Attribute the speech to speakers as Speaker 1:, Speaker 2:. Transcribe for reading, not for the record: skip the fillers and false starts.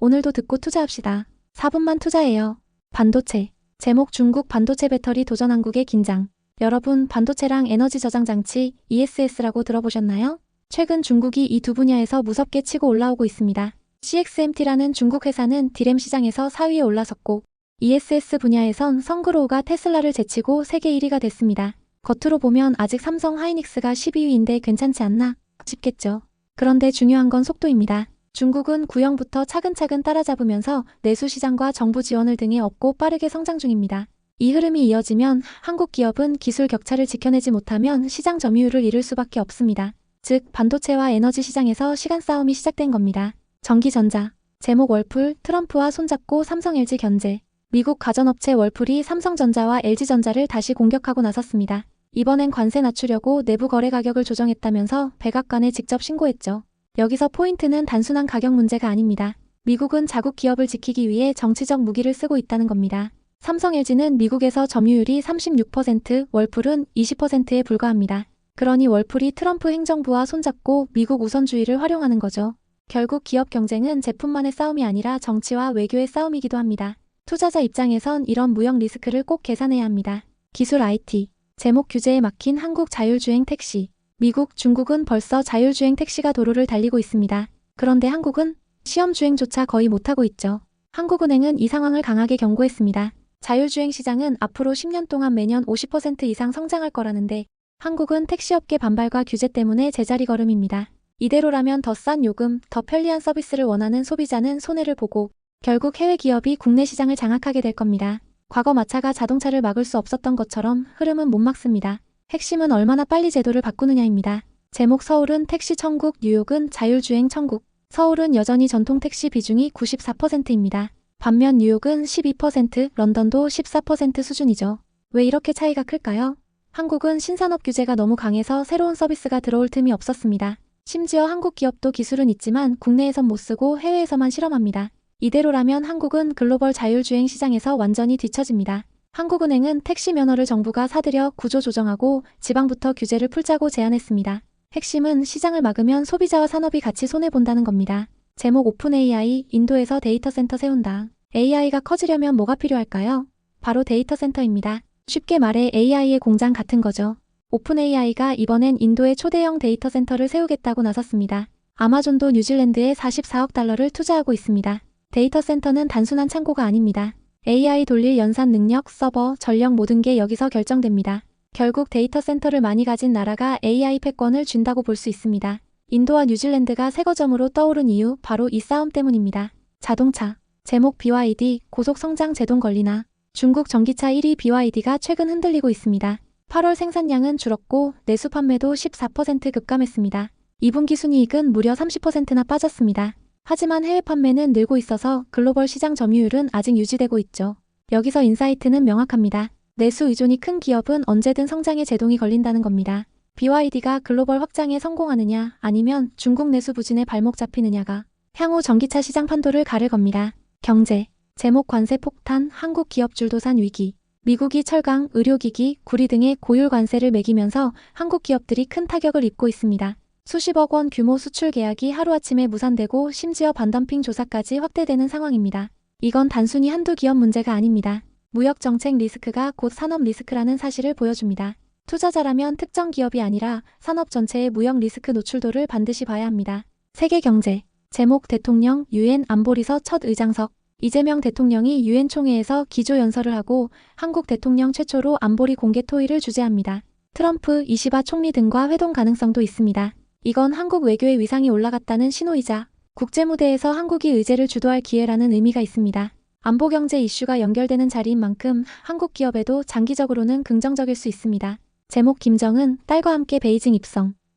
Speaker 1: 오늘도 듣고 투자합시다. 4분만 투자해요. 반도체. 제목 중국 반도체 배터리 도전 한국의 긴장. 여러분, 반도체랑 에너지 저장 장치 ESS라고 들어보셨나요? 최근 중국이 이 두 분야에서 무섭게 치고 올라오고 있습니다. CXMT라는 중국 회사는 D램 시장에서 4위에 올라섰고 ESS 분야에선 성그로우가 테슬라를 제치고 세계 1위가 됐습니다. 겉으로 보면 아직 삼성 하이닉스가 12위인데 괜찮지 않나 싶겠죠. 그런데 중요한 건 속도입니다. 중국은 구형부터 차근차근 따라잡으면서 내수 시장과 정부 지원을 등에 업고 빠르게 성장 중입니다. 이 흐름이 이어지면 한국 기업은 기술 격차를 지켜내지 못하면 시장 점유율을 잃을 수밖에 없습니다. 즉, 반도체와 에너지 시장에서 시간 싸움이 시작된 겁니다. 전기전자. 제목 월풀, 트럼프와 손잡고 삼성 LG 견제. 미국 가전업체 월풀이 삼성전자와 LG전자를 다시 공격하고 나섰습니다. 이번엔 관세 낮추려고 내부 거래 가격을 조정했다면서 백악관에 직접 신고했죠. 여기서 포인트는 단순한 가격 문제가 아닙니다. 미국은 자국 기업을 지키기 위해 정치적 무기를 쓰고 있다는 겁니다. 삼성 LG는 미국에서 점유율이 36%, 월풀은 20%에 불과합니다. 그러니 월풀이 트럼프 행정부와 손잡고 미국 우선주의를 활용하는 거죠. 결국 기업 경쟁은 제품만의 싸움이 아니라 정치와 외교의 싸움이기도 합니다. 투자자 입장에선 이런 무역 리스크를 꼭 계산해야 합니다. 기술 IT. 제목 규제에 막힌 한국 자율주행 택시. 미국, 중국은 벌써 자율주행 택시가 도로를 달리고 있습니다. 그런데 한국은 시험주행조차 거의 못하고 있죠. 한국은행은 이 상황을 강하게 경고했습니다. 자율주행 시장은 앞으로 10년 동안 매년 50% 이상 성장할 거라는데 한국은 택시업계 반발과 규제 때문에 제자리 걸음입니다. 이대로라면 더 싼 요금, 더 편리한 서비스를 원하는 소비자는 손해를 보고 결국 해외 기업이 국내 시장을 장악하게 될 겁니다. 과거 마차가 자동차를 막을 수 없었던 것처럼 흐름은 못 막습니다. 핵심은 얼마나 빨리 제도를 바꾸느냐입니다. 제목 서울은 택시 천국, 뉴욕은 자율주행 천국. 서울은 여전히 전통 택시 비중이 94%입니다. 반면 뉴욕은 12%, 런던도 14% 수준이죠. 왜 이렇게 차이가 클까요? 한국은 신산업 규제가 너무 강해서 새로운 서비스가 들어올 틈이 없었습니다. 심지어 한국 기업도 기술은 있지만 국내에선 못 쓰고 해외에서만 실험합니다. 이대로라면 한국은 글로벌 자율주행 시장에서 완전히 뒤처집니다. 한국은행은 택시 면허를 정부가 사들여 구조 조정하고 지방부터 규제를 풀자고 제안했습니다. 핵심은 시장을 막으면 소비자와 산업이 같이 손해본다는 겁니다. 제목 오픈 AI, 인도에서 데이터 센터 세운다. AI가 커지려면 뭐가 필요할까요? 바로 데이터 센터입니다. 쉽게 말해 AI의 공장 같은 거죠. 오픈 AI가 이번엔 인도에 초대형 데이터 센터를 세우겠다고 나섰습니다. 아마존도 뉴질랜드에 44억 달러를 투자하고 있습니다. 데이터 센터는 단순한 창고가 아닙니다. AI 돌릴 연산 능력, 서버, 전력 모든 게 여기서 결정됩니다. 결국 데이터 센터를 많이 가진 나라가 AI 패권을 쥔다고 볼 수 있습니다. 인도와 뉴질랜드가 새 거점으로 떠오른 이유 바로 이 싸움 때문입니다. 자동차. 제목 BYD, 고속 성장 제동 걸리나. 중국 전기차 1위 BYD가 최근 흔들리고 있습니다. 8월 생산량은 줄었고 내수 판매도 14% 급감했습니다. 2분기 순이익은 무려 30%나 빠졌습니다. 하지만 해외 판매는 늘고 있어서 글로벌 시장 점유율은 아직 유지되고 있죠. 여기서 인사이트는 명확합니다. 내수 의존이 큰 기업은 언제든 성장의 제동이 걸린다는 겁니다. BYD가 글로벌 확장에 성공하느냐 아니면 중국 내수 부진에 발목 잡히느냐가 향후 전기차 시장 판도를 가를 겁니다. 경제. 제목 관세 폭탄, 한국 기업 줄도산 위기. 미국이 철강, 의료기기, 구리 등의 고율 관세를 매기면서 한국 기업들이 큰 타격을 입고 있습니다. 수십억 원 규모 수출 계약이 하루아침에 무산되고 심지어 반덤핑 조사까지 확대되는 상황입니다. 이건 단순히 한두 기업 문제가 아닙니다. 무역 정책 리스크가 곧 산업 리스크라는 사실을 보여줍니다. 투자자라면 특정 기업이 아니라 산업 전체의 무역 리스크 노출도를 반드시 봐야 합니다. 세계 경제. 제목 대통령, 유엔 안보리서 첫 의장석. 이재명 대통령이 유엔 총회에서 기조연설을 하고 한국 대통령 최초로 안보리 공개 토의를 주재합니다. 트럼프, 이시바 총리 등과 회동 가능성도 있습니다. 이건 한국 외교의 위상이 올라갔다는 신호이자 국제무대에서 한국이 의제를 주도할 기회라는 의미가 있습니다. 안보경제 이슈가 연결되는 자리인 만큼 한국 기업에도 장기적으로는 긍정적일 수 있습니다. 제목 김정은, 딸과 함께 베이징 입성.